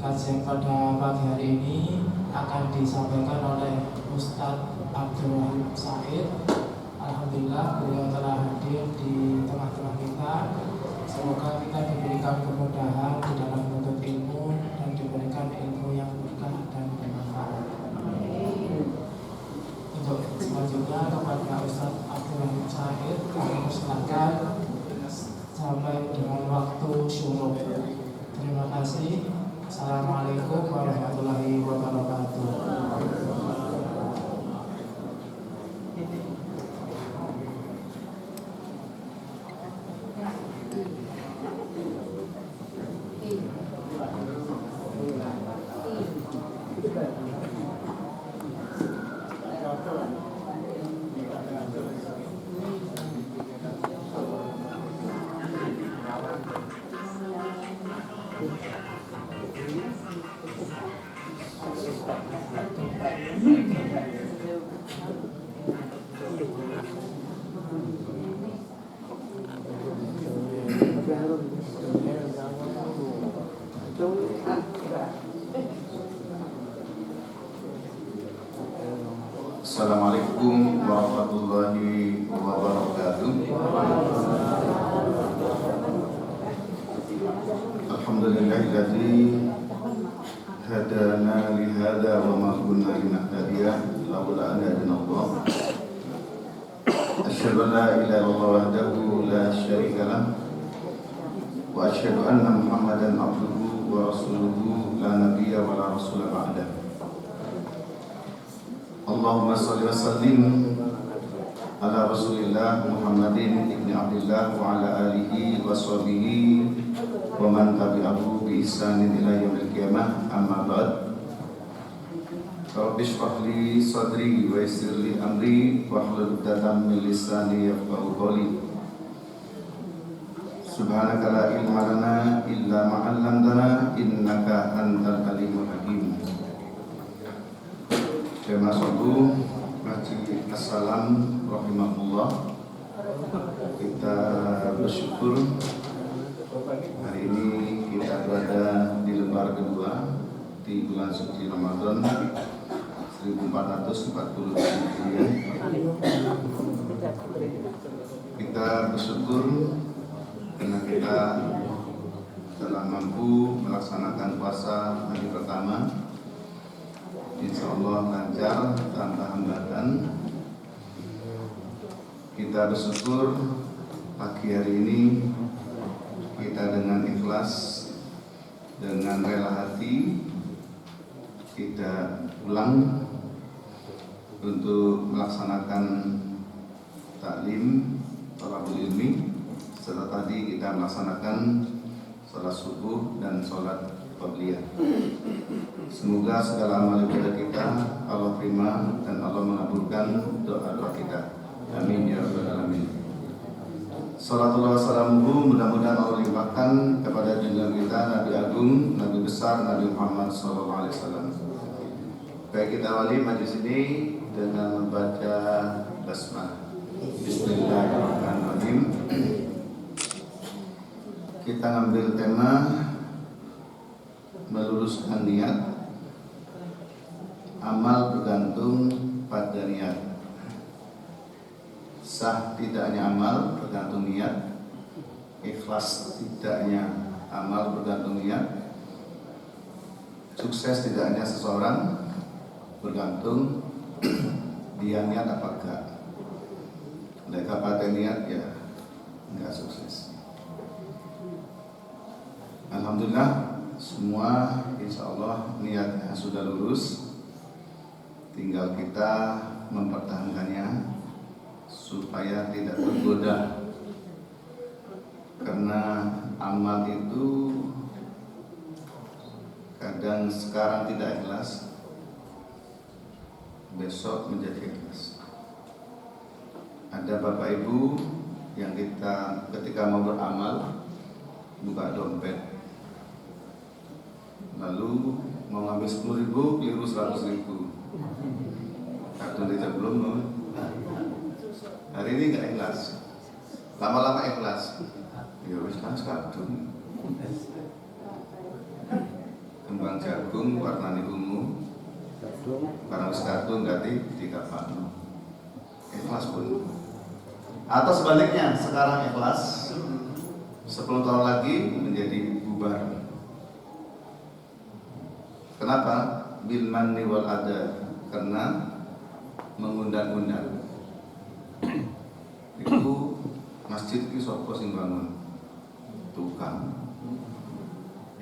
Kajian pada pagi hari ini akan disampaikan oleh Ustadz Abdul Wahid Said. Alhamdulillah beliau telah hadir di tengah-tengah kita. Semoga kita diberikan kemudahan di dalam menuntut ilmu dan diberikan ilmu yang berkah dan bermanfaat. Untuk selanjutnya kepada Ustadz Abdul Wahid Said, kami persilakan sampai dengan waktu syuruk. Terima kasih. Assalamualaikum warahmatullahi wabarakatuh. Assalamualaikum warahmatullahi wabarakatuh. Alhamdulillahilladzi hadana li hadza wa ma kunna linahtadiya laula an hadanallah. Asyhadu an la ilaha illallah wahdahu la syarika lah wa asyhadu anna Muhammadan abduhu wa rasuluhu la nabiyya wa la rasula ba'da. Allahumma salli wa sallim ala Rasulillah Muhammadin ibni Abdillah wa ala alihi wa sahbihi wa man tabi'ahu bi ihsanin ila yaumil qiyamah, amma ba'd. Rabbi shrah li sadri wa yassir li amri wa hlul 'uqdatam min lisani yafqahu qawli. Subhanaka la ilma lana illa ma 'allamtana innaka antal alimul hakim. Jemaah subuh, Masjid Assalam rahimahullah. Kita bersyukur hari ini kita berada di lembar kedua di bulan suci Ramadan 1440 Hijriah. Kita bersyukur karena kita telah mampu melaksanakan puasa hari pertama. Insya Allah lancar tanpa hambatan. Kita bersyukur pagi hari ini kita dengan ikhlas, dengan rela hati kita pulang untuk melaksanakan taklim thalabul ilmi. Setelah tadi kita melaksanakan sholat subuh dan sholat qabliyah. Semoga segala amal ibadah kita Allah terima dan Allah mengabulkan doa-doa kita. Amin ya rabbal alamin. Salatullah wassalamuhu mudah-mudahan Allah limpahkan kepada junjungan kita Nabi Agung, Nabi besar Nabi Muhammad SAW. Baik, kita awali majlis ini dengan membaca basmalah. Bismillahirrahmanirrahim. Kita ngambil tema meluruskan niat. Amal bergantung pada niat. Sah tidaknya amal bergantung niat. Ikhlas tidaknya amal bergantung niat. Sukses tidaknya seseorang bergantung dia niat apa enggak. Mereka pakai niat ya enggak sukses. Alhamdulillah semua insya Allah niatnya sudah lurus. Tinggal kita mempertahankannya supaya tidak tergoda. Karena amal itu kadang sekarang tidak ikhlas, besok menjadi ikhlas. Ada bapak ibu yang kita ketika mau beramal buka dompet, lalu mau ngambil 10.000 keliru 100.000. Kartu tidak belum. Hari ini nggak ikhlas, lama-lama ikhlas. Ya wis kan kartu. Kembang jagung warnane ungu, barang wis kadung ganti dikapakno. Ikhlas pun. Atau sebaliknya, sekarang ikhlas, 10 tahun lagi menjadi bubar. Kenapa? Bil manni wal adha, karena mengundang-undang. Itu masjid itu sapa sing bangun? Tukang.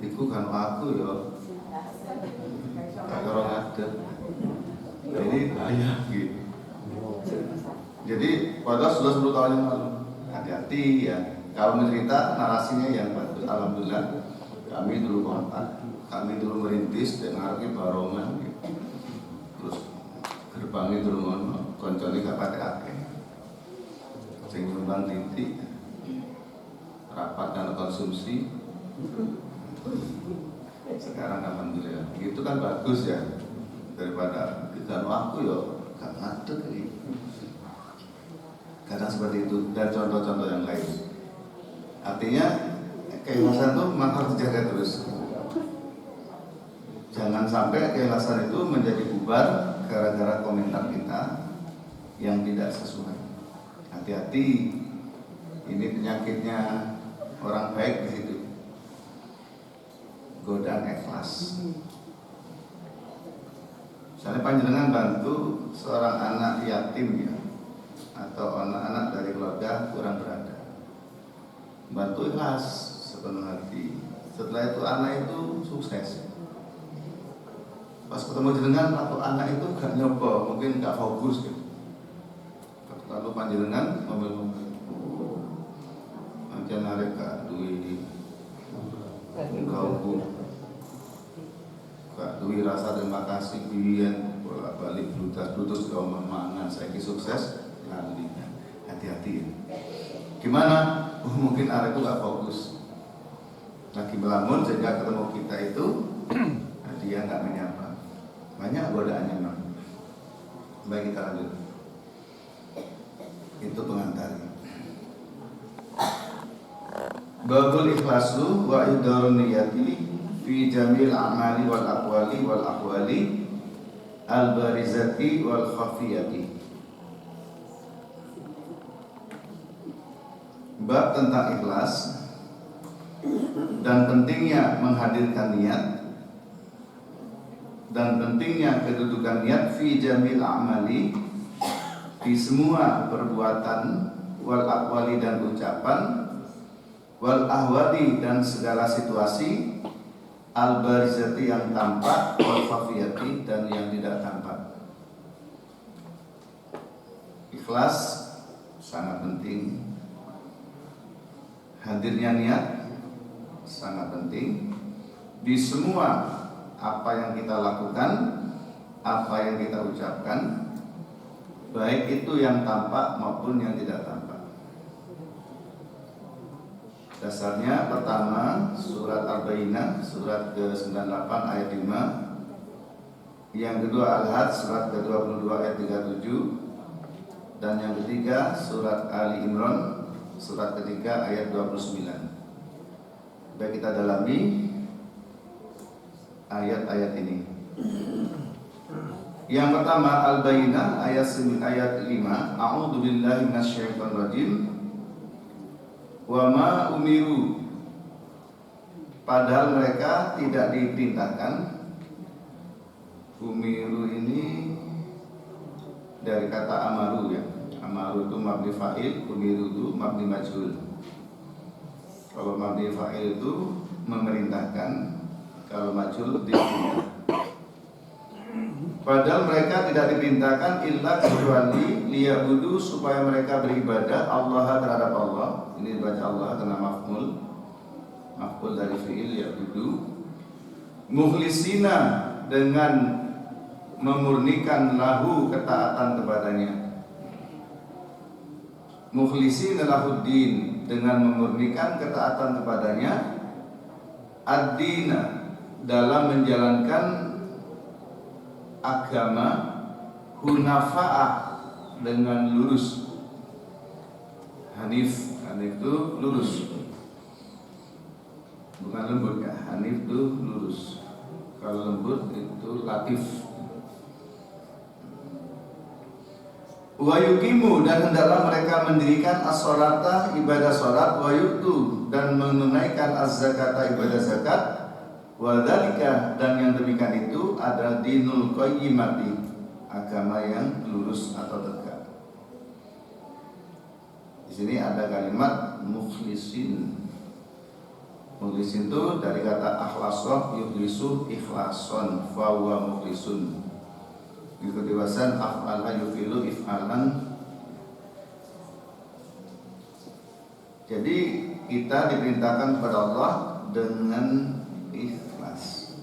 Iku kan aku ya tak orang ada. Jadi ayah gitu. Jadi padahal sudah 10 tahun yang lalu. Hati-hati ya. Kalau mencerita narasinya yang bagus. Alhamdulillah kami dulu kontak, kami dulu merintis dan ngarepnya barongan gitu. Terus gerbangnya dulu ngono, koncone gak pakai akeh. Sing nyumbang titik rapat dan konsumsi. Sekarang alhamdulillah itu kan bagus ya, daripada kita aku ya gak ngadeg ini. Kadang seperti itu dan contoh-contoh yang lain. Artinya keikhlasan itu memang harus dijaga terus. Jangan sampai keikhlasan itu menjadi bubar gara-gara komentar kita yang tidak sesuai. Hati-hati, ini penyakitnya orang baik di situ. Godaan ikhlas. Misalnya panjenengan bantu seorang anak yatim ya, atau anak-anak dari keluarga kurang berada, bantu ikhlas sepenuh hati. Setelah itu anak itu sukses. Pas ketemu jenengan atau anak itu gak nyoba, mungkin gak fokus gitu. Lalu panjenengan ngomel-ngomel, macam narik gak duit, gak duit rasa terima kasih biyen bolak-balik bludas-bludas ke omah mangan saiki sukses. Hati-hati. Gimana? Mungkin arek itu gak fokus. Lagi melamun sehingga ketemu kita itu dia gak menyapa. Banyak godaannya memang. Baik, kita lanjut. Itu pengantarnya. Babul ikhlasu wa idarun niyati fi jamil amali wal aqwali al barizati wal khafiyati. Bab tentang ikhlas dan pentingnya menghadirkan niat dan pentingnya kedudukan niat fi jamil amali, di semua perbuatan, wal aqwali dan ucapan, wal ahwali dan segala situasi, al barizati yang tampak, wal khafiyati dan yang tidak tampak. Ikhlas sangat penting. Hadirnya niat sangat penting di semua apa yang kita lakukan, apa yang kita ucapkan, baik itu yang tampak maupun yang tidak tampak. Dasarnya pertama surat Al-Bayyinah surat ke-98 ayat 5, yang kedua Al-Had surat ke-22 ayat 37, dan yang ketiga surat Ali Imran surat ketiga ayat 29. Baik, kita dalami ayat-ayat ini. Yang pertama Al-Bayyinah ayat 5, A'udzu billahi minasyaitonir rajim. Wa ma umiru, padahal mereka tidak diperintahkan. Umiru ini dari kata amaru ya. Amaru itu mabni fa'il, umiru itu mabni majhul. Kalau mabni fa'il itu memerintahkan, kalau majhul diperintah. Padahal mereka tidak diperintahkan illa kecuali liyabudu, supaya mereka beribadah Allah terhadap Allah. Ini dibaca Allah karena maf'ul dari fi'il yabudu. Mukhlisina, dengan memurnikan lahu ketaatan kepadanya. Mukhlisina lahuddin, dengan memurnikan ketaatan kepadanya. Ad-dina, dalam menjalankan agama. Hunafa'ah, dengan lurus. Hanif itu lurus, bukan lembut ya. Hanif itu lurus. Kalau lembut itu latif. Wa yuqimu, dan hendaklah mereka mendirikan as-sholata, ibadah salat, wa yu'tu, dan menunaikan az-zakata, ibadah zakat, wa dzalika, dan yang demikian itu adalah dinul qayyimati, agama yang lurus atau tegak. Di sini ada kalimat mukhlisin. Mukhlisin itu dari kata akhlasa, yukhlisu ikhlason, fa huwa mukhlisun. Kedewasan af'ala yufilu if'alan. Jadi kita diperintahkan kepada Allah dengan ikhlas.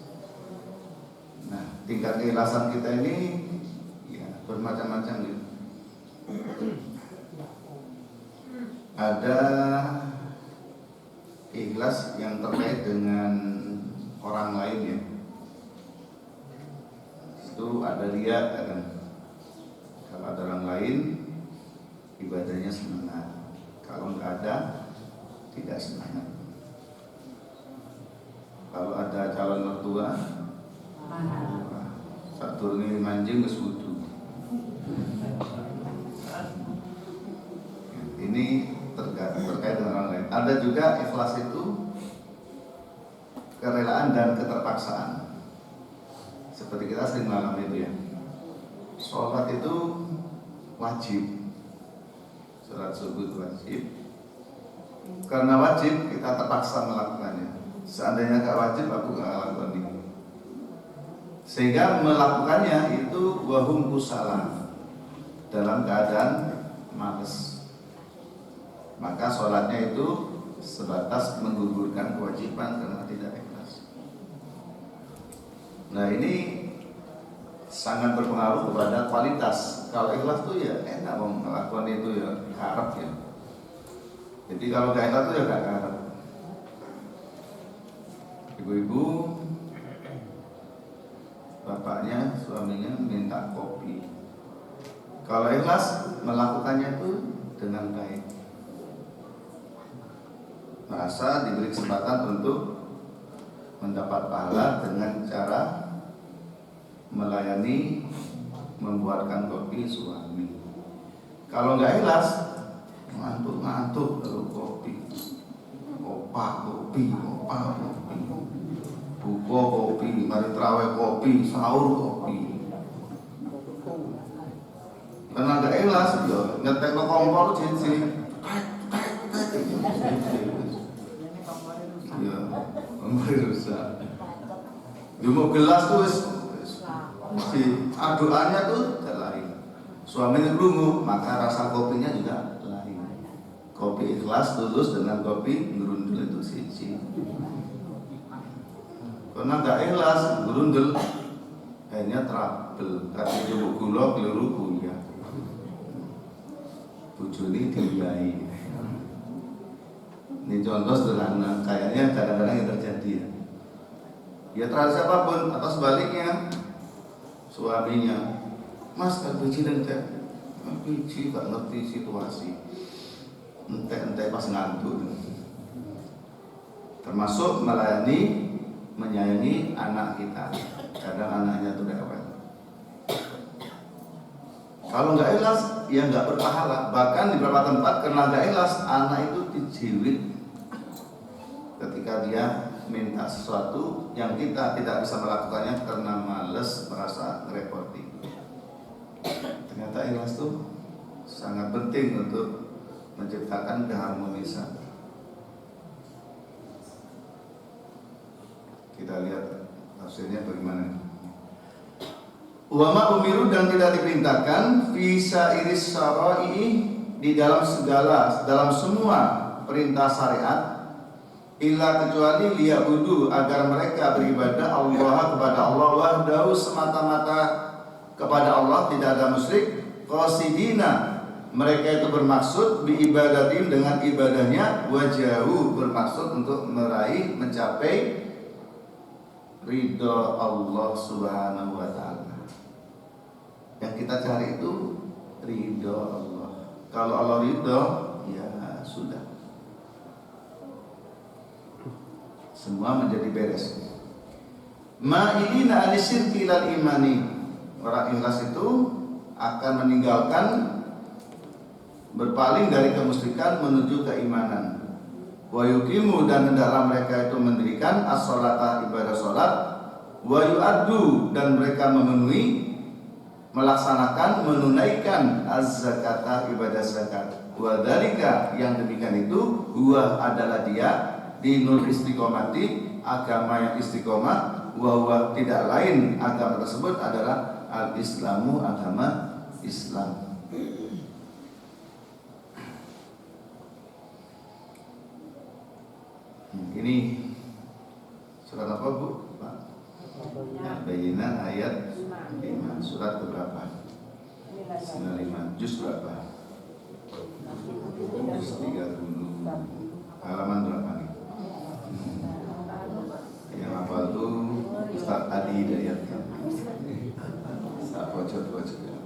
Nah, tingkat keikhlasan kita ini ya bermacam-macam gitu. Ada ikhlas yang terkait dengan orang lain ya. Itu ada riya kan. Kalau ada orang lain ibadahnya semangat, kalau nggak ada tidak semangat. Kalau ada calon mertua satu ini manjing ke wudu. Ini terkait dengan orang lain. Ada juga ikhlas itu kerelaan dan keterpaksaan. Seperti kita sering mengalami itu ya. Sholat itu wajib. Sholat subuh itu wajib. Karena wajib kita terpaksa melakukannya. Seandainya gak wajib aku gak lakukan ini. Sehingga melakukannya itu wahum kusala, dalam keadaan malas. Maka sholatnya itu sebatas menggugurkan kewajiban karena tidak ikhlas. Nah ini sangat berpengaruh kepada kualitas. Kalau ikhlas tuh ya enak melakukan itu ya karep ya. Jadi kalau gak ikhlas tuh ya gak karep. Ibu-ibu, bapaknya, suaminya minta kopi. Kalau ikhlas melakukannya itu dengan baik, merasa diberi kesempatan untuk mendapat pahala dengan cara melayani, membuatkan kopi suami. Kalau nggak ikhlas, ngantuk-ngantuk terus kopi, opa kopi, buka kopi, mari terawih kopi, sahur kopi. Karena nggak ikhlas, ya ngetek ke kompor cincin, ya kompor rusak. Dia mau gelas tuh mesti aduannya tuh lain. Suaminya berungu, maka rasa kopinya juga lain. Kopi ikhlas tulus dengan kopi ngerundul itu siji. Karena gak ikhlas ngerundul, akhirnya trouble. Kata jebuk gula keliru kuliah. Bujuni dibiayai. Ini contoh sederhana, kayaknya kadang-kadang yang terjadi ya. Ya terhadap siapapun atau sebaliknya, suaminya, Mas kan biji entek, biji gak ngerti situasi, entek pas ngantuk. Termasuk melayani, menyayangi anak kita. Kadang anaknya tuh rewel. Kalau nggak ikhlas, ya nggak berpahala. Bahkan di beberapa tempat karena nggak ikhlas, anak itu dijiwit ketika dia minta sesuatu yang kita tidak bisa melakukannya karena males, merasa ngerepoti. Ternyata ikhlas itu sangat penting untuk menciptakan keharmonisan. Kita lihat tafsirnya bagaimana. Wama umiru, dan tidak diperintahkan visa iris syara'i, di dalam semua perintah syariat, illa kecuali liya'budu, agar mereka beribadah Allah kepada Allah wahdahu, semata-mata kepada Allah, tidak ada musyrik. Qasidina, mereka itu bermaksud biibadatin, dengan ibadahnya, wajahu, bermaksud untuk meraih, mencapai ridha Allah Subhanahu wa ta'ala. Yang kita cari itu ridha Allah. Kalau Allah ridha, ya sudah, semua menjadi beres. ma'ilina anisyirki ilal imani. Orang ikhlas itu akan meninggalkan, berpaling dari kemusyrikan menuju keimanan. Wa yuqimu, dan hendaklah mereka itu mendirikan as-sholata, ibadah salat, wa yu'addu, dan mereka memenuhi, melaksanakan, menunaikan az-zakata, ibadah zakat. Wa dzalika, yang demikian itu, huwa adalah dia, dinul istiqomati, agama yang istiqomah, wa huwa tidak lain agama tersebut adalah al-islamu, agama Islam. Ini surat apa Bu? Pak? Bayyinah ayat 5. Surat keberapa? 95. Juz berapa? Juz 30. Halaman berapa nih? Yang hafal tuh Ustaz Adi Hidayat. Tak pojok-pojok ya.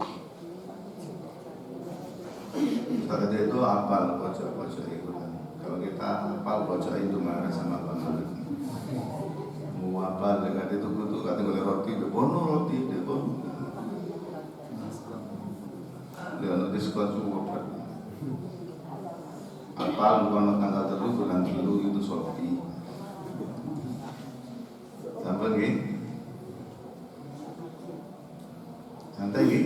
Ustaz Adi itu hafal pojok-pojok ikutan. Kalau kita hafal pojok itu marah sama Pak Malik. Mau hafal dekat itu kudu kata boleh roti, de bono roti, de bono. Dia nanti sekolah cukup. Hafal bukan tanggal terus bulan dulu itu Sofi. Sampai lagi. Santai nih.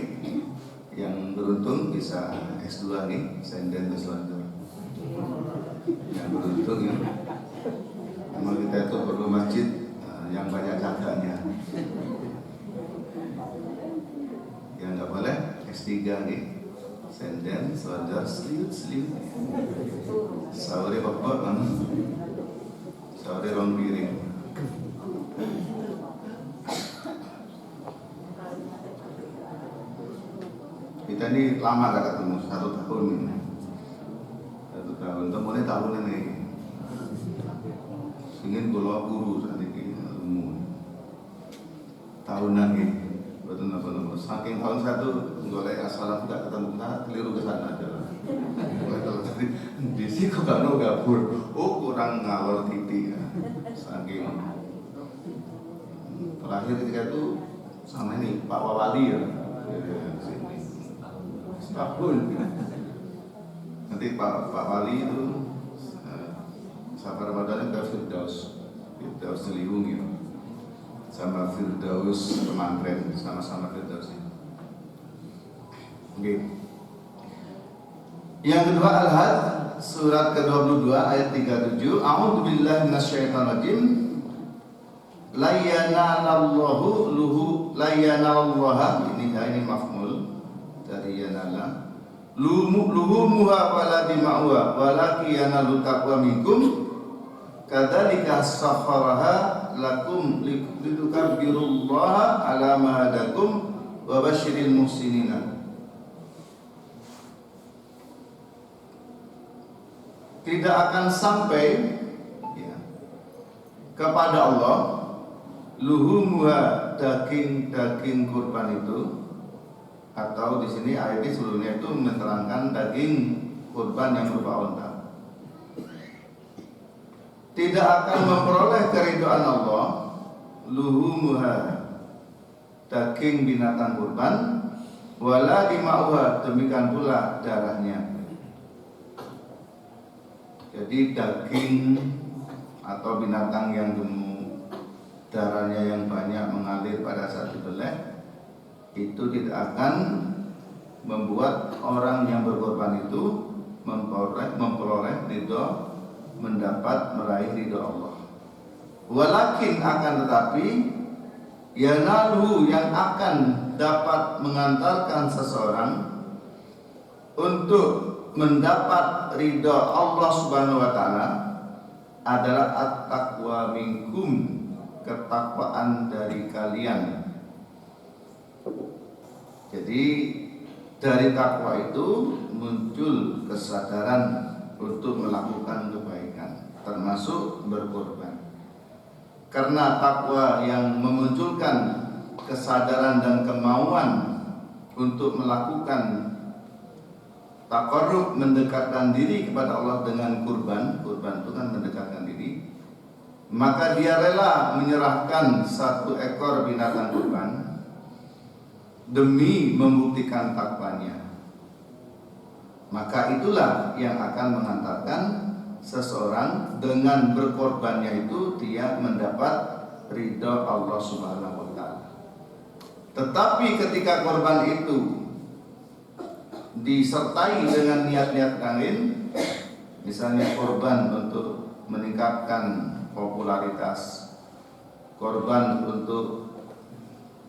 Yang beruntung bisa S2 nih, senden ke Selatan. Yang beruntung ya. Memang kita itu perlu masjid yang banyak jaganya. Yang nggak boleh S3 nih, senden, Selatan, seliut. Sahuri pokok kan, sahuri rong piring. Kita ini lama gak ketemu, 1 tahun ini. 1 tahun, temunya tahun ini. Ingin gula guru saat ini, tahunan ini, betul apa. Saking tahun 1, golek asal tidak ketemu, kita keliru ke sana aja. Di sini kok gak gabur, kurang ngalor titik. Saking terakhir ketika itu sama ini Pak Wawali ya. Tahun nanti Pak Wali itu sabar Ramadan ke Firdaus Ciliwung ya, sama Firdaus Kemantren, sama-sama Firdaus ini. Oke. Yang kedua Al-Had surat ke-22 ayat 37. A'udzu billahi minasyaitonir rajim. La yanalallahu ini maf'ul dari yanala, luhumuha wala dima'uha walaki yanalu taqwa minkum kadzalika sakharaha lakum litukabbirullaha ala ma hadakum wa basyiril muhsinina. Tidak akan sampai ya, kepada Allah luhumuha, daging kurban itu, atau di sini ayat ini sebelumnya itu menerangkan daging kurban yang berupa unta. Tidak akan memperoleh keridhaan Allah luhumuha, daging binatang kurban, wala dima'uha, demikian pula darahnya. Jadi daging atau binatang yang gemuk, darahnya yang banyak mengalir pada saat dibeleh, itu tidak akan membuat orang yang berkorban itu memperoleh ridho, meraih ridho Allah. Walakin, akan tetapi, yanalu, yang akan dapat mengantarkan seseorang untuk mendapat ridho Allah Subhanahu wa taala adalah at-taqwa minkum, ketakwaan dari kalian. Jadi dari takwa itu muncul kesadaran untuk melakukan kebaikan, termasuk berkorban. Karena takwa yang memunculkan kesadaran dan kemauan untuk melakukan taqarrub, mendekatkan diri kepada Allah dengan kurban. Kurban itu kan mendekatkan diri. maka dia rela menyerahkan satu ekor binatang kurban demi membuktikan takwanya, maka itulah yang akan mengantarkan seseorang dengan berkorbannya itu dia mendapat ridha Allah Subhanahu wa taala. Tetapi ketika korban itu disertai dengan niat-niat lain, misalnya korban untuk meningkatkan popularitas, korban untuk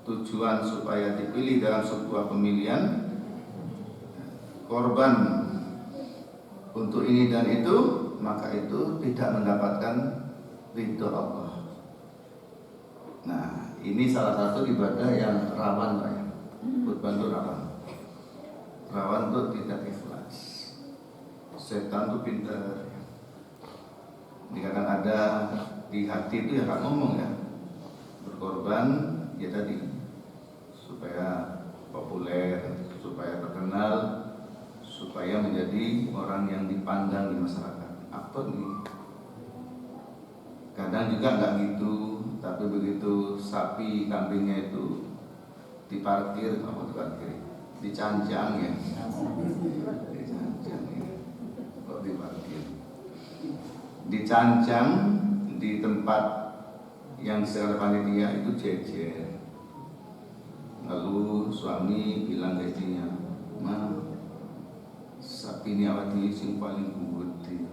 tujuan supaya dipilih dalam sebuah pemilihan, korban untuk ini dan itu, maka itu tidak mendapatkan ridho Allah. Nah, ini salah satu ibadah yang rawan, Pak ya. Kurban itu rawan untuk tidak ikhlas. Setan itu pintar. Ini kadang ada di hati itu ya nggak ngomong ya, berkorban ya tadi supaya populer, supaya terkenal, supaya menjadi orang yang dipandang di masyarakat. Apa nih? Kadang juga nggak gitu, tapi begitu sapi kambingnya itu diparkir, apa diparkir? Dicanjang ya, dicanjang ya, kok diparkir? Dicancang di tempat yang disediakan panitia itu jejer. Lalu suami bilang ke istrinya, "Ma, sapi ini awak dhewe sing paling gede,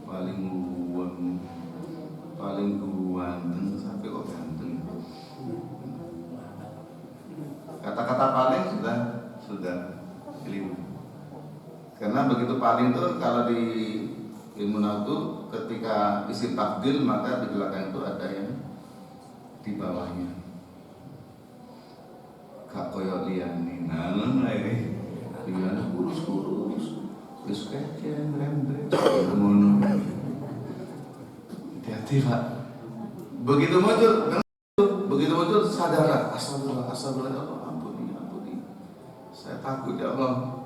paling guweng, paling ganteng, sapi kok ganteng." Kata-kata paling sudah keliru. Karena begitu paling itu kalau di ilmu nahwu ketika isim tafdil maka di belakang itu ada yang di bawahnya. Kak koyo liyane nang ae. Liyane kurus-kurus. Wis kecen rembet ngono. Hati-hati, Pak. Begitu muncul sadar, astagfirullah, ya Allah, ampuni. Saya takut ya Allah.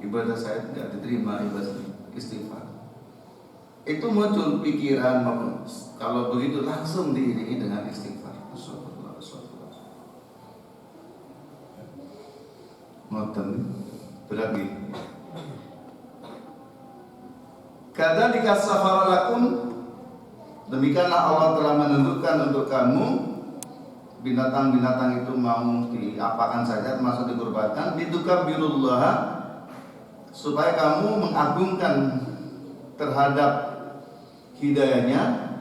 Ibadah saya tidak diterima, ibadah istighfar. Itu muncul pikiran, kalau begitu langsung diiringi dengan istighfar. Astagfirullah. Ngoten berarti kadzalika sakhara lakum, demikianlah Allah telah menentukan untuk kamu binatang-binatang itu mau diapakan saja termasuk dikurbankan, litukabbirullaha, supaya kamu mengagungkan terhadap hidayahnya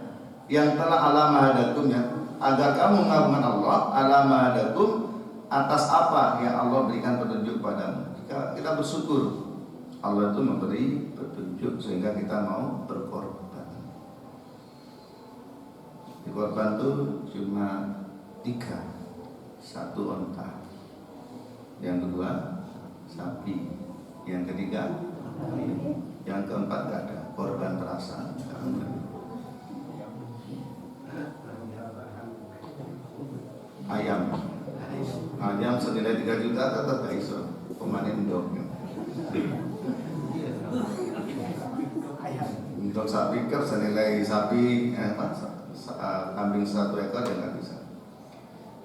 yang telah alamahadakum, ya, agar kamu mengagungkan Allah alamahadakum atas apa yang Allah berikan petunjuk padamu. Kita bersyukur Allah itu memberi petunjuk sehingga kita mau berkorban. Di korban itu cuma 3, 1 onta, yang kedua sapi, yang ketiga yang keempat gak ada korban perasaan. Ayam senilai 3 juta tetap gak iso pemanen dognya. Untuk sapi ker senilai kambing 1 ekor ya nggak bisa,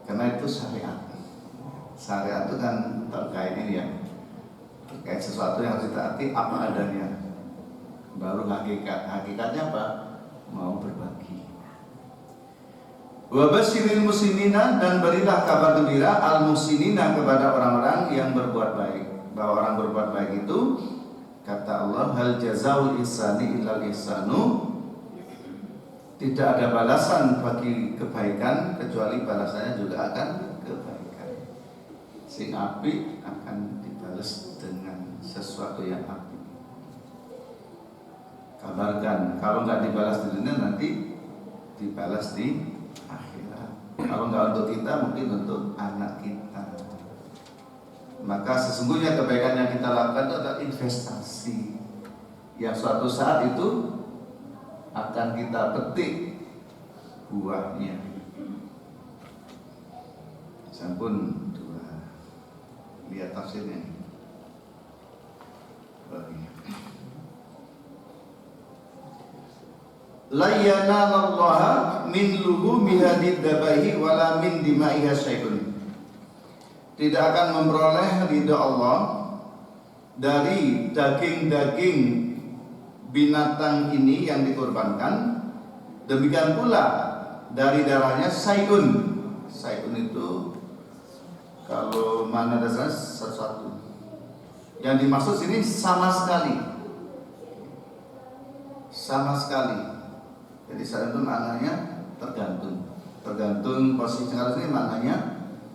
karena itu syariat. Syariat itu kan terkait ini ya, terkait sesuatu yang harus ditaati apa adanya. Baru hakikatnya apa? Mau berbagi. Wa basyiril muslimina, dan berilah kabar gembira al muslimina kepada orang-orang yang berbuat baik, bahwa orang berbuat baik itu, kata Allah, hal jazaul ihsani illal ihsanu, tidak ada balasan bagi kebaikan kecuali balasannya juga akan kebaikan. Sing apik akan dibalas dengan sesuatu yang apik. Kabarkan, kalau nggak dibalas di dunia nanti dibalas di akhirat. Kalau nggak untuk kita, mungkin untuk anak kita. Maka sesungguhnya kebaikan yang kita lakukan itu adalah investasi yang suatu saat itu akan kita petik buahnya. Sampun 2. Lihat tafsirnya. la yanalallaha min luhumi hadid dabahi wala min dimaiha syai'un. Tidak akan memperoleh ridha Allah dari daging-daging binatang ini yang dikorbankan, demikian pula dari darahnya syai'un. Syai'un itu kalau mana dasarnya sesuatu. Yang dimaksud sini sama sekali. Sama sekali. Jadi syai'un itu maknanya tergantung. Tergantung posisi ini maknanya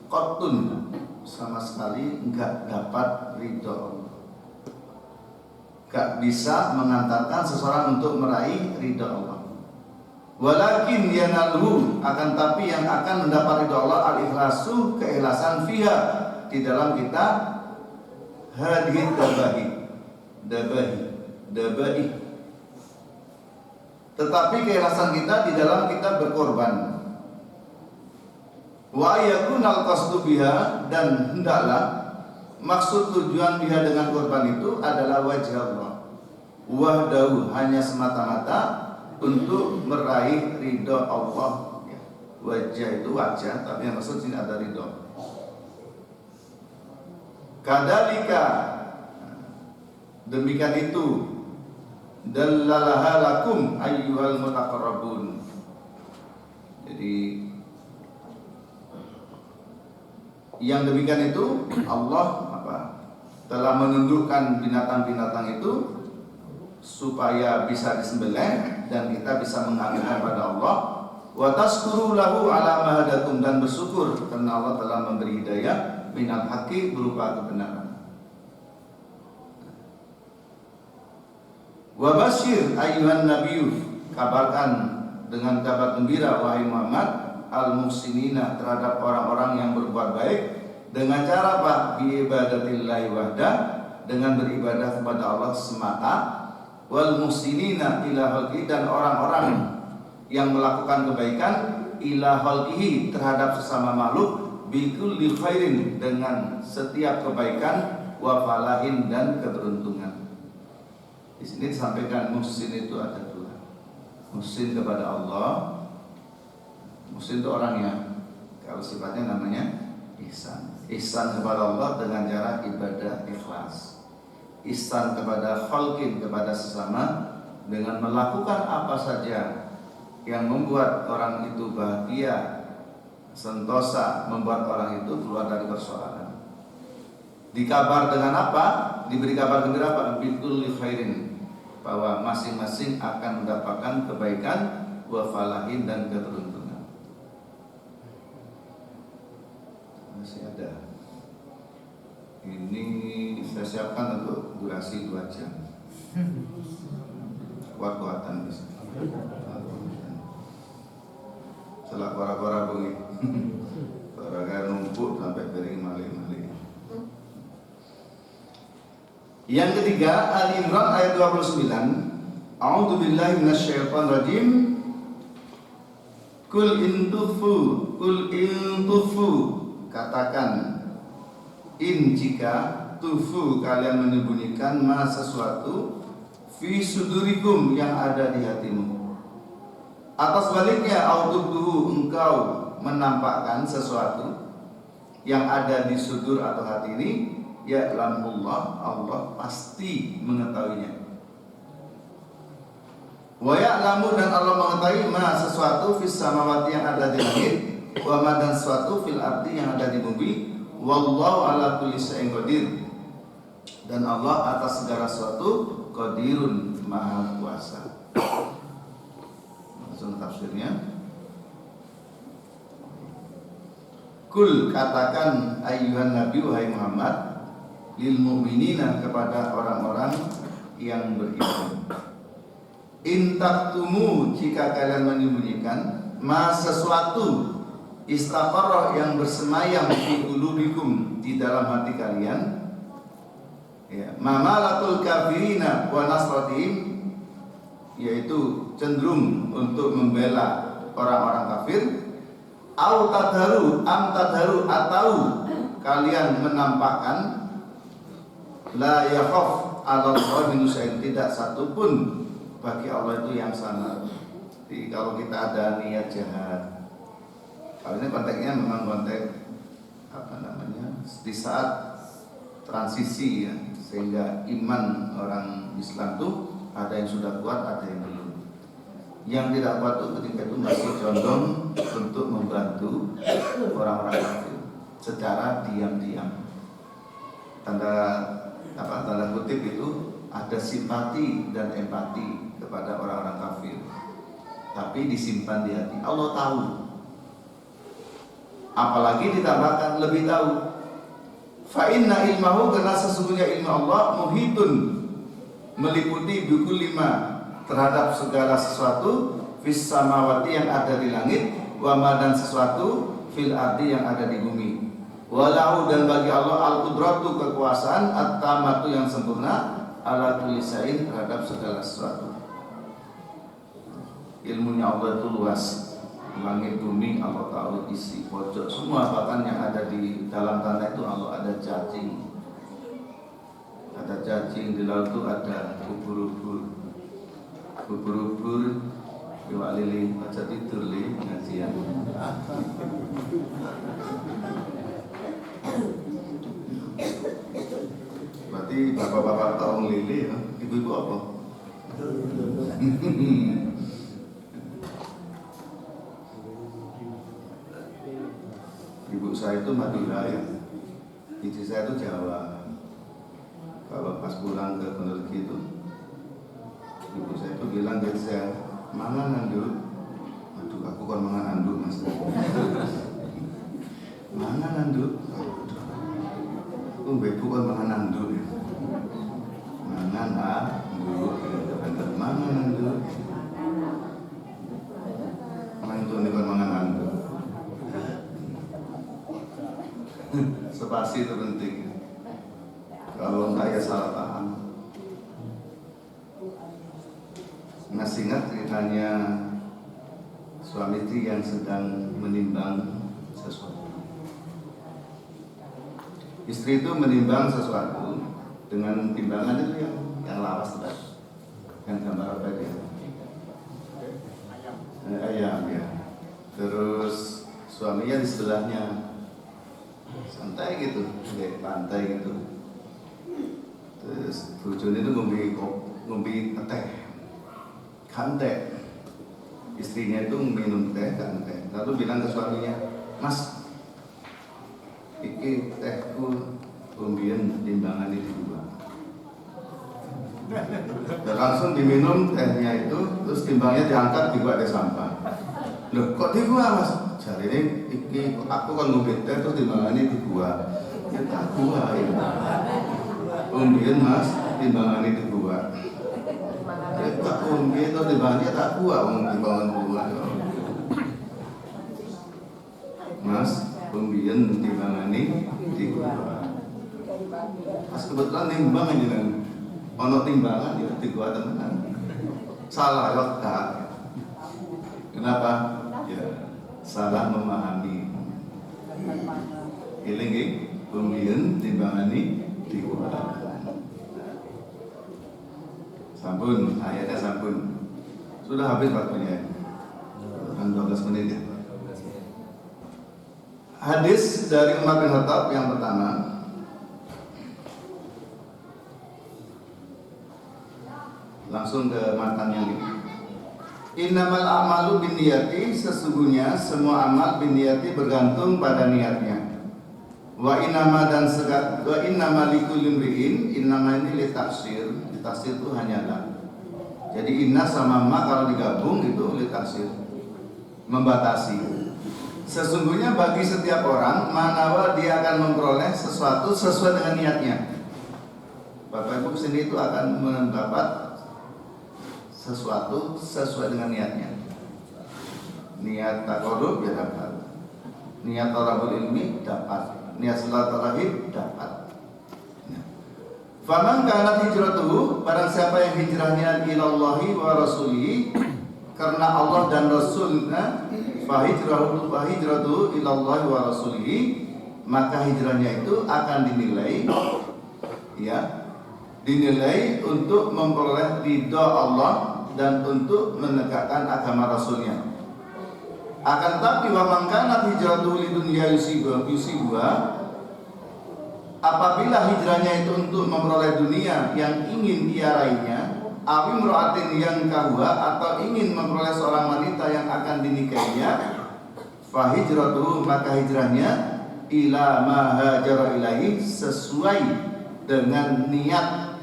qatun. Sama sekali enggak dapat ridha Allah. Enggak bisa mengantarkan seseorang untuk meraih ridha Allah. Walakin yanalu, akan tapi yang akan mendapat ridha Allah al-ikhlasu, keikhlasan fiha, di dalam kita hadhihi dabahi. Tetapi keikhlasan kita di dalam kita berkorban. Wa yakunal qasdu biha, dan hendaklah maksud tujuan biha dengan korban itu adalah wajah Allah. Wahdahu, hanya semata-mata untuk meraih ridho Allah. Wajah itu wajah, tapi yang maksud sini ada ridho. Kadalika, demikian itu, dallalaha lakum ayyuhal mutaqarrabun. Jadi yang demikian itu Allah telah menundukkan binatang-binatang itu supaya bisa disembelih dan kita bisa mengagungkan pada Allah. Wa tashkuru lahu ala ma hadakum, dan bersyukur karena Allah telah memberi hidayah minal haqqi, berupa kebenaran. Wa basyir ayyuhan nabiyyu, kabarkan dengan kabar gembira wahai Muhammad al-muhsinina, terhadap orang-orang yang berbuat baik dengan cara apa? Bi ibadatillahi wahda, dengan beribadah kepada Allah semata. Wal muhsinina ila khalqihi, dan orang-orang yang melakukan kebaikan ila khalqihi, terhadap sesama makhluk, bi kulli khairin, dengan setiap kebaikan, wa falahin, dan keberuntungan. Di sini disampaikan muhsin itu ada dua. Muhsin kepada Allah. Muhsin itu orangnya, kalau sifatnya namanya ihsan. Ihsan kepada Allah dengan cara ibadah ikhlas. Ihsan kepada khalqin, kepada sesama, dengan melakukan apa saja yang membuat orang itu bahagia, sentosa, membuat orang itu keluar dari persoalan. Dikabar dengan apa? Diberi kabar gembira apa? Bikulli khairin, bahwa masing-masing akan mendapatkan kebaikan, wa falahin, dan keberuntungan. Masih ada. Ini saya siapkan untuk durasi 2 jam. Kuat-kuatan bisa. Setelah para bunyi. Para numpuk sampai piring malik-malik. Yang ketiga, Al-Imran ayat 29. A'udzu billahi minasyaitonir rajim. Kul in tufu, katakan, in, jika, tufu, kalian menyembunyikan ma, sesuatu, fi sudurikum, yang ada di hatimu. Atas baliknya, audubduhu, engkau menampakkan sesuatu yang ada di sudur atau hati ini, ya'lamullah, Allah pasti mengetahuinya. Wa ya'lamu, dan Allah mengetahui ma, sesuatu fis samawati, yang ada di langit, wa ma, dan sesuatu fil ardi, yang ada di bumi. Wallahu ala kulli syai'in qadir, dan Allah atas segala sesuatu qadirun, maha kuasa. Langsung tafsirnya. Kul, katakan ayyuhan nabi, wahai Muhammad, lil mu'minina, kepada orang-orang yang beriman. In taktumu, jika kalian menyembunyikan, ma, sesuatu, istaqarrah, yang bersemayam fi qulubikum, di dalam hati kalian, ya, mamalatul kafirina wa nasratihim, yaitu cenderung untuk membela orang-orang kafir, au tadharu am tadharu, atau kalian menampakkan, la yakhaf 'ala Allah min syai'in, tidak satu pun bagi Allah itu yang sama. Jadi kalau kita ada niat jahat, kalau ini konteksnya memang konteks di saat transisi ya, sehingga iman orang Islam tuh ada yang sudah kuat, ada yang belum. Yang tidak kuat tuh ketika itu masih condong untuk membantu orang-orang kafir secara diam-diam. Tanda kutip itu ada simpati dan empati kepada orang-orang kafir, tapi disimpan di hati. Allah tahu. Apalagi ditambahkan lebih tahu. Fa inna ilmahu, karena sesungguhnya ilmu Allah muhitun, meliputi buku 5 terhadap segala sesuatu, fis samawati yang ada di langit, wa ma dan sesuatu fil ardi yang ada di bumi. Walahu dan bagi Allah al-qudratu kekuasaan, at-tamatu yang sempurna, ala kulli syai'in terhadap segala sesuatu. Ilmunya Allah itu luas. Langit bumi Allah tahu, isi pojok semua, bahkan yang ada di dalam tanah itu Allah ada cacing. Ada cacing di laut itu, ada ubur-ubur. Ubur-ubur iwak lili aja tidur li ngajian. Berarti bapak-bapak tahu lili ya, ibu-ibu apa? Ibu saya itu Madura ya, istri saya itu Jawa. Kalau pas pulang ke Pondok itu, ibu saya itu bilang ke saya, mangan anduk. Aduh, aku kan mangan anduk mas. Mangan anduk. Aduh, ibu kan mangan anduk ya. Mangan anduk. Mangan anduk. Mantu ini kan mangan anduk. Spasi itu penting. Kalau saya salah paham, masih ingat ceritanya suami istri yang sedang menimbang sesuatu. Istri itu menimbang sesuatu dengan timbangan itu yang lawas terus, yang gambar apa dia? Ayam ya. Terus suaminya di sebelahnya, santai gitu, di pantai gitu. Terus bojone itu ngombe teh, kan teh. Istrinya itu minum teh, kan teh. Lalu bilang ke suaminya, Mas, iki tehku ngombean timbangan itu 2. Dan langsung diminum tehnya itu, terus timbangnya diangkat dibuat di sampah. Loh, kok di gua Mas? Jadi ini aku kan ngombe teh terus timbangannya dibuat. Ya tak gua ya. Umbian Mas, timbangannya dibuat. Ya tak umbian terus timbangannya tak gua, timbangan buat. Mas, umbian timbangannya dibuat. Pas kebetulan timbang aja kan, ono timbangan ya dibuat teman. Salah waktu. Kenapa? Ya, salah memahami. Iling pembian timbangan dibuat. Sampun, ayatnya sampun. Sudah habis waktunya. 12 menit ya. Hadis dari Umar bin Khattab yang pertama. Langsung ke matanya ini. Innamal a'malu binniyati, sesungguhnya semua amal binniyati bergantung pada niatnya. Wa innama dan segat wa innama likulli imri'in, innama ini litaksir. Litaksir itu hanyalah. Jadi inna sama ma kalau digabung itu litaksir. Membatasi. Sesungguhnya bagi setiap orang manawa dia akan memperoleh sesuatu sesuai dengan niatnya. Bapak Ibu kesini itu akan mendapat sesuatu sesuai dengan niatnya. Niat taqarrub ya dapat. Niat thalabul ilmi dapat. Niat silaturahim dapat. Faman kanat hijratuhu, barang siapa yang hijrahnya ilallahi wa rasulihi, karena Allah dan Rasulnya, fahijratuhu ilallahi wa rasulihi, maka hijrahnya itu akan dinilai, ya, dinilai untuk memperoleh ridha Allah dan untuk menegakkan agama Rasulnya. Akan tetapi wa man kanat hijratuhu lidunya yusibuha, apabila hijrahnya itu untuk memperoleh dunia yang ingin ia raihnya, awim ro'atin yang kahwa, atau ingin memperoleh seorang wanita yang akan dinikahinya, fa hijratuhu, maka hijrahnya ila ma hajara ilaihi, sesuai dengan niat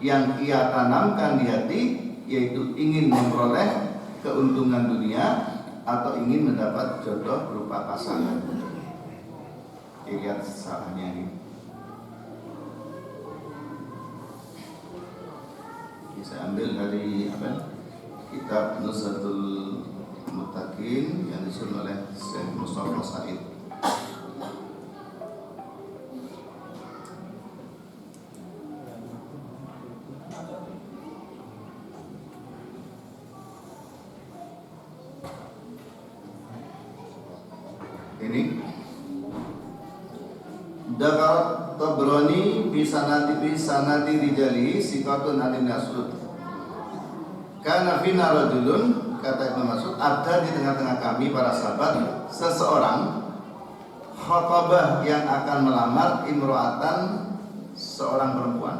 yang ia tanamkan di hati, yaitu ingin memperoleh keuntungan dunia atau ingin mendapat jodoh berupa pasangan. Lihat salahnya ini. Saya ambil dari kitab Nuzhatul Muttaqin yang disusun oleh Syekh Mustafa Said. Ini Dakar Tabrani bisanati rijali sikatun alim nasrud. Karena fina rajulun, kata Ibnu Mas'ud, ada di tengah-tengah kami para sahabat seseorang khatabah yang akan melamar imro'atan, seorang perempuan.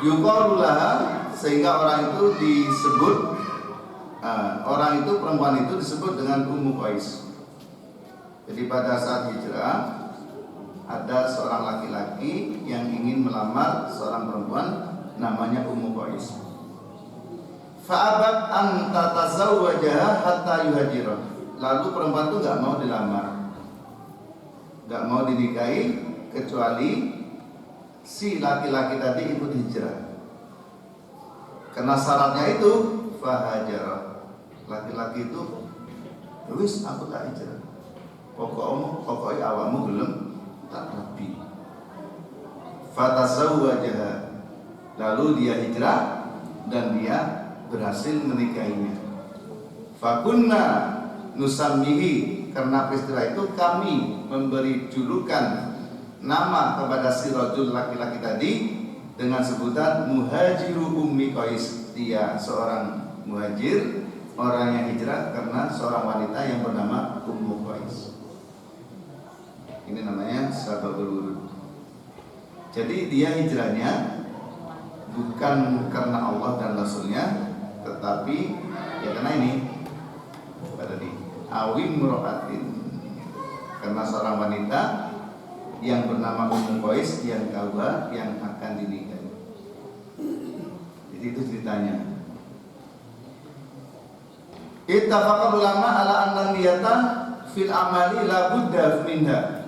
Yuqalulaha, sehingga orang itu disebut, perempuan itu disebut dengan Ummu Qais. Jadi pada saat hijrah ada seorang laki-laki yang ingin melamar seorang perempuan namanya Ummu Qais. Fa'abat an tatazawwajaha hatta yuhajirah. Lalu perempuan itu enggak mau dilamar, enggak mau dinikahi kecuali si laki-laki tadi ikut hijrah. Karena syaratnya itu fahajarah. Laki-laki itu wis aku tak hijrah. Pokoknya awamu belum tak rabi. Fatazawwajaha, lalu dia hijrah dan dia berhasil menikahinya. Fakunna nusammihi, karena peristiwa itu kami memberi julukan nama kepada si rajul laki-laki tadi dengan sebutan Muhajiru Ummi Qais. Dia seorang muhajir, orang yang hijrah karena seorang wanita yang bernama Ummu Qais. Ini namanya sababul wurud. Jadi dia hijrahnya bukan karena Allah dan Rasulnya, tetapi ya karena ini tadi awim muraqatin, karena seorang wanita yang bernama Ummu Qais yang kawa yang akan dinikahi. Jadi itu ceritanya. Ittafaqal ulama ala anna niyata fil amali la budda minha.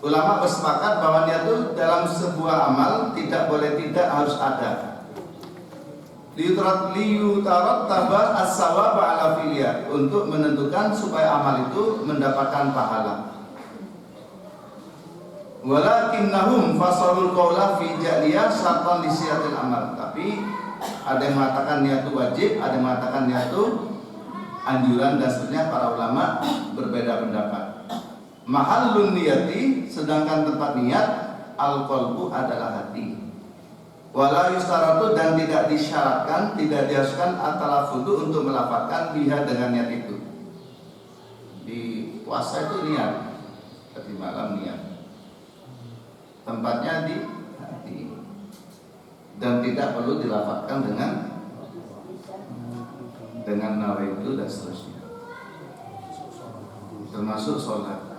Ulama bersepakat bahwa niat itu dalam sebuah amal tidak boleh tidak harus ada. Liyutarat taba as-sawab ala filia, untuk menentukan supaya amal itu mendapatkan pahala. Walakinnahum fasalul qawla fi ja'liyah syartan li siyatil amal. Tapi ada yang mengatakan niat itu wajib, ada yang mengatakan niat itu anjuran, dan sebenarnya para ulama berbeda pendapat. Mahallun niyati, sedangkan tempat niat al-qalbu adalah hati. Wala yustaratu, dan tidak disyaratkan, tidak diharuskan at-talaffudu untuk melafazkan biha dengan niat itu. Di puasa itu niat, di malam niat. Tempatnya di hati. Dan tidak perlu dilafazkan dengan nawaitu dan seterusnya. Termasuk sholat.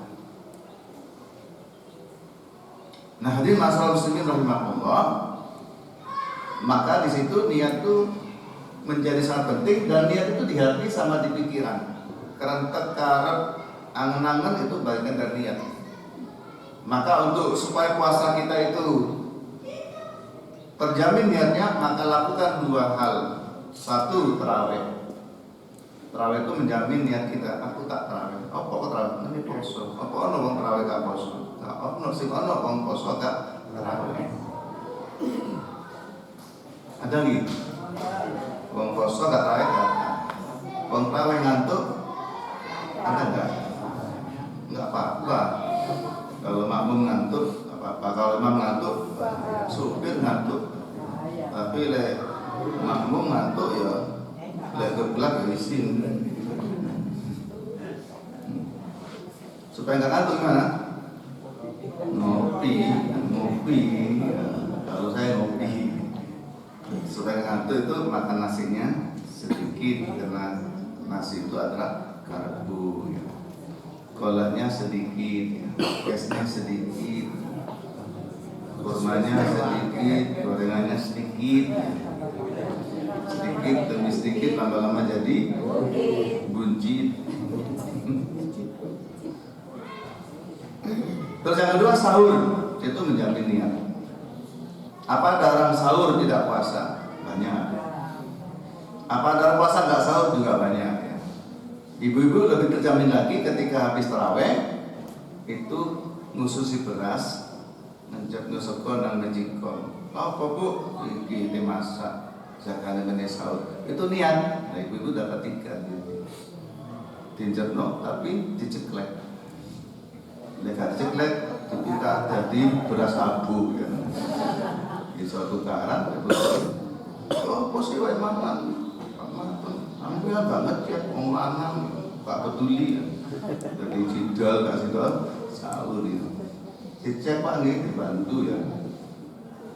Nah, hadirin masalah muslimin rahimahullah, maka di situ niat itu menjadi sangat penting, dan niat itu di hati sama di pikiran. Karena tekarep angen-angen itu bagian dari niat. Maka untuk supaya puasa kita itu terjamin niatnya, maka lakukan dua hal. Satu, tarawih. Tarawih itu menjamin niat kita. Aku tak tarawih. Apa kok tarawih? Ini poso. Apa ono wong tarawih gak poso? Gak ono sing ono wong poso gak tarawih. Ada gitu. Wong poso gak tarawih gak. Wong tarawih ngantuk ada enggak? Enggak apa-apa. Kalau makmum ngantuk apa-apa. Kalau imam ngantuk, supir ngantuk. Tapi makmum ngantuk ya lek geblak ya isin. Supaya nggak ngantuk gimana? Ngopi ya. Kalau saya ngopi supaya nggak ngantuk itu makan nasinya sedikit karena nasi itu adalah karbo ya. Kolaknya sedikit ya. Esnya sedikit, kurmanya sedikit, gorengannya sedikit ya. Sedikit demi sedikit lama-lama jadi buncit. Terus yang kedua sahur, itu menjamin niat. Apa ada orang sahur tidak puasa? Banyak. Apa ada orang puasa nggak sahur juga banyak ya. Ibu-ibu lebih terjamin lagi ketika habis taraweh itu ngususi beras, ngejak nusukon dan ngejikon. Apa bu? Iki dimasak, jangan dengan sahur. Itu niat. Nah ibu-ibu dapat 3 gitu. Dinjerno tapi diceklek. Lekat ceklek kita jadi beras abu ya. Di suatu tukaran oh posisi wae mangan ambil banget ya wong lanang gak peduli ya. Jadi cidal kasih tau sahur itu dicek Pak nggih dibantu ya.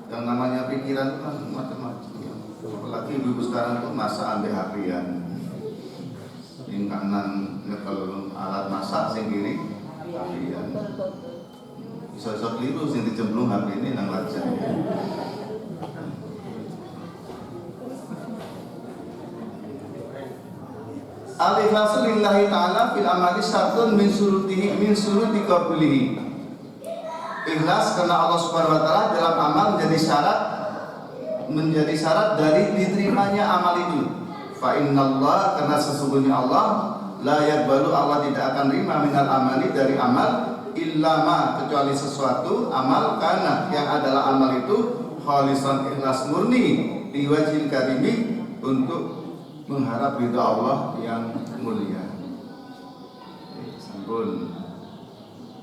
Yang namanya pikiran kan macam-macam ya. Apalagi ibu sekarang tuh masak ambil harian yang kanan nyekel alat masak sing kiri harian bisa keliru sing dicemplung HP ini nang lajen. Al-ikhlasu lillahi ta'ala fil amali syartun min suruti qabulihi. Ikhlas karena Allah Subhanahu wa taala dalam amal menjadi syarat dari diterimanya amal itu. Fa innallaha karena sesungguhnya Allah la yaqbalu Allah tidak akan terima minal amali dari amal illa ma kecuali sesuatu amal kana yang adalah amal itu khalisan ikhlas murni liwajhil karimi untuk mengharap ridha Allah yang mulia. Sampun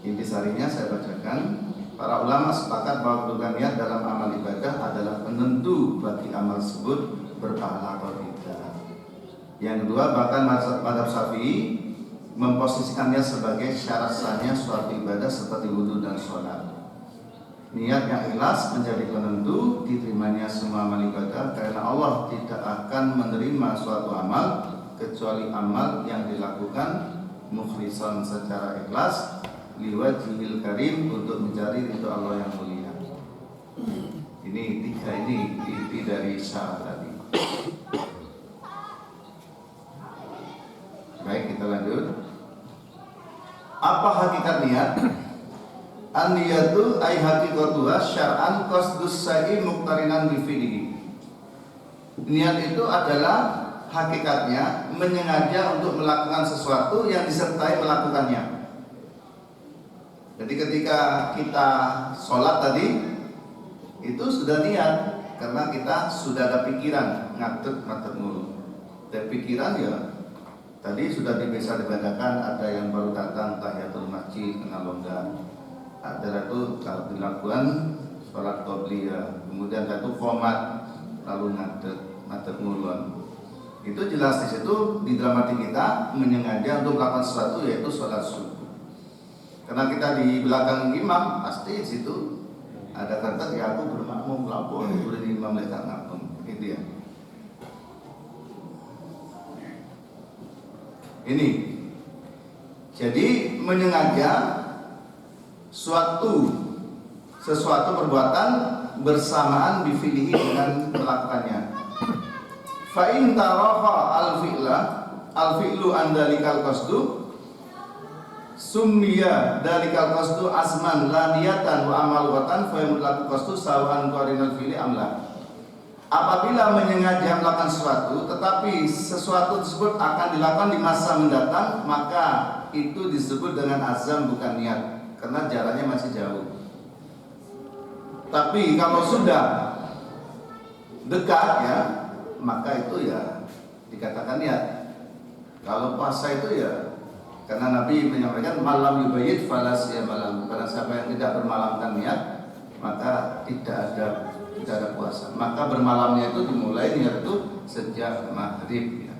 intisarinya saya bacakan. Para ulama sepakat bahwa kedudukan niat dalam amal ibadah adalah penentu bagi amal tersebut berpahala atau tidak. Yang kedua, bahkan mazhab Syafi'i memposisikannya sebagai syarat sahnya suatu ibadah seperti wudhu dan sholat. Niat yang ikhlas menjadi penentu diterimanya semua amal ibadah karena Allah tidak akan menerima suatu amal kecuali amal yang dilakukan mukhlisan secara ikhlas liwajhil karim untuk mencari ridho Allah yang mulia. Ini 3 inti dari syarat tadi. Baik, kita lanjut. Apa hakikat niat? An-niyatu ay haqiqatuha syar'an qasdus sa'i muqtarinan bi fi'lihi. Niat itu adalah hakikatnya menyengaja untuk melakukan sesuatu yang disertai melakukannya. Jadi ketika kita sholat tadi itu sudah niat karena kita sudah ada pikiran ngatur mulu. Dan pikiran ya tadi sudah bisa dibedakan, ada yang baru datang tahiyatul masjid kena longgar, ada itu kalau dilakukan sholat qobliyah, kemudian satu qomat lalu ngatur muluan. Itu jelas di situ di dalam hati kita menyengaja untuk melakukan sesuatu yaitu sholat subuh. Karena kita di belakang imam pasti di situ ada kata ya aku bermakmum lapor udah di imam lekat ngapung itu ya. Ini jadi menyengaja sesuatu perbuatan bersamaan bifilihi dengan melakukannya. Fa in taraha al-fi'lu an dalikal qasdu summiya dalikal qasdu asman la niyatan wa amal watan fa yamlaku qasdu sawan qarinal fi'li amla. Apabila menyengaja melakukan sesuatu tetapi sesuatu tersebut akan dilakukan di masa mendatang, maka itu disebut dengan azam bukan niat karena jaraknya masih jauh. Tapi kalau sudah dekat ya, maka itu ya dikatakan niat. Kalau puasa itu ya karena Nabi menyampaikan malam yubayit falas ya malam, karena siapa yang tidak bermalamkan niat maka tidak ada tidak ada puasa. Maka bermalamnya itu dimulai niat itu sejak maghrib. Ya.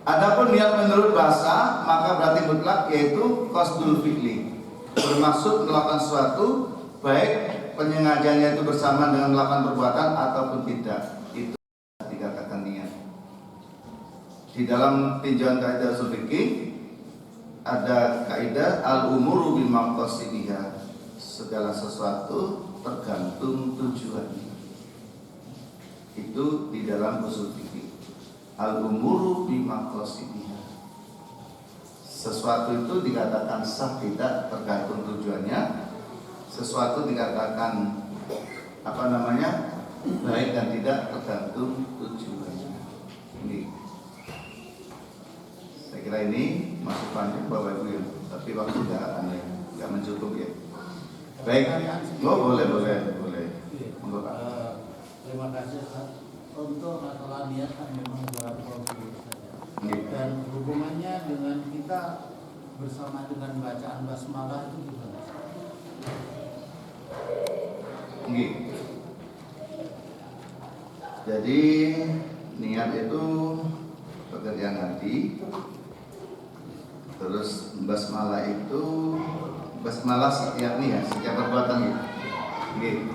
Adapun niat menurut bahasa maka berarti mutlak, yaitu qasdul fi'li, bermaksud melakukan sesuatu, baik penyengajanya itu bersama dengan melakukan perbuatan ataupun tidak. Itu dikatakan niat. Di dalam tinjauan kaidah ushul fikih ada kaidah al-umuru bimaqasidiha, segala sesuatu tergantung tujuannya. Itu di dalam ushul fikih. Al-umuru bimaqasidiha, sesuatu itu dikatakan sah tidak tergantung tujuannya. Sesuatu dikatakan baik dan tidak tergantung tujuannya. Ini saya kira ini masuk panjang Bapak Ibu ya, tapi waktu nggak mencukupi ya. Baik, boleh. Monggo Pak. Terima kasih Pak. Untuk masalah niat kan memang dalam proses saja. Dan hubungannya dengan kita bersama dengan bacaan basmalah itu gimana? Jadi niat itu pekerjaan hati. Terus basmalah setiap niat, setiap perbuatan gitu.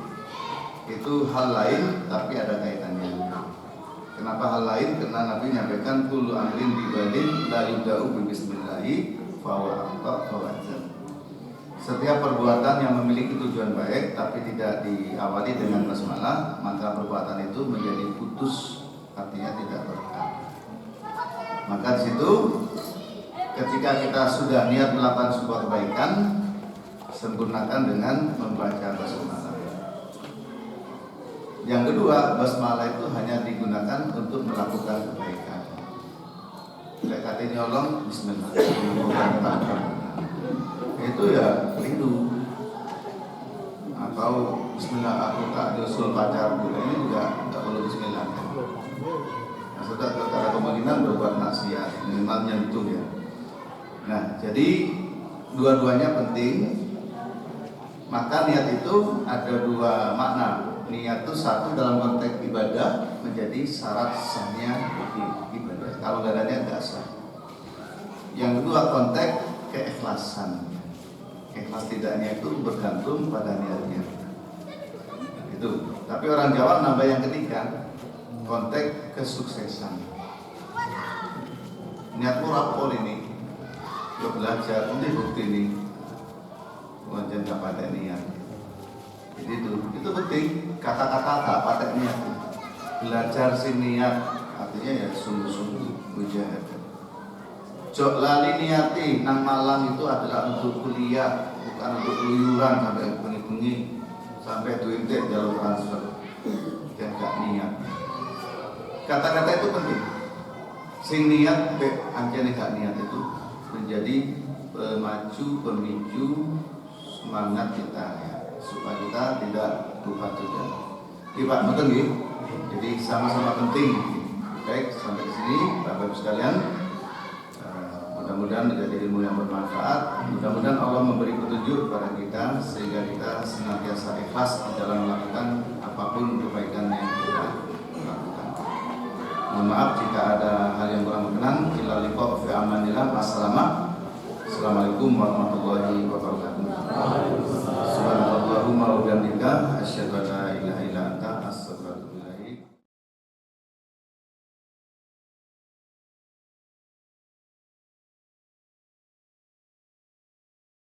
Itu hal lain tapi ada kaitannya. Kenapa hal lain? Karena Nabi menyampaikan kullu amrin bibadin la yudau bi bismillahi fa huwa aqta. Setiap perbuatan yang memiliki tujuan baik tapi tidak diawali dengan basmalah, maka perbuatan itu menjadi putus, artinya tidak berkah. Maka di situ ketika kita sudah niat melakukan sebuah kebaikan, sempurnakan dengan membaca basmalah. Yang kedua, basmalah itu hanya digunakan untuk melakukan kebaikan. Kata nyolong bismillah. Itu ya rindu, atau bismillah aku tak nyusul pacarku, ini juga tidak perlu bismillah. Nah, sudah ada kemungkinan berbuat maksiat, minimal nyentuh ya. Nah, jadi dua-duanya penting. Maka niat itu ada dua makna. Niat itu satu dalam konteks ibadah menjadi syarat sahnya ibadah. Kalau nggak ada niat nggak sah. Yang kedua konteks keikhlasan. Ikhlas tidaknya itu bergantung pada niatnya. Itu. Tapi orang Jawa nambah yang ketiga, konteks kesuksesan. Niatmu rapor ini, belajar, ini bukti ini, wajan gak pada niat. Jadi itu penting. Kata-kata gak pada niat. Belajar si niat, artinya ya sungguh-sungguh mujahadah. Jok lali niati nang Malang itu adalah untuk kuliah, bukan untuk keluyuran sampai bengi-bengi, sampai duit jalur transfer. Dan gak niat. Kata-kata itu penting. Sing niat anjane gak niat itu menjadi pemicu semangat kita ya, supaya kita tidak lupa juga. Oke Pak, betul nggih? Jadi sama-sama penting. Baik, sampai di sini Bapak Ibu sekalian. Mudah-mudahan menjadi ilmu yang bermanfaat. Mudah-mudahan Allah memberi petunjuk kepada kita sehingga kita senantiasa ikhlas di dalam melakukan apapun kebaikan yang kita lakukan. Mohon maaf jika ada hal yang kurang berkenan. Ila liqa fi amanillah. Assalamualaikum warahmatullahi wabarakatuh. Subhanallahumma wa bihamdika asyhadu an la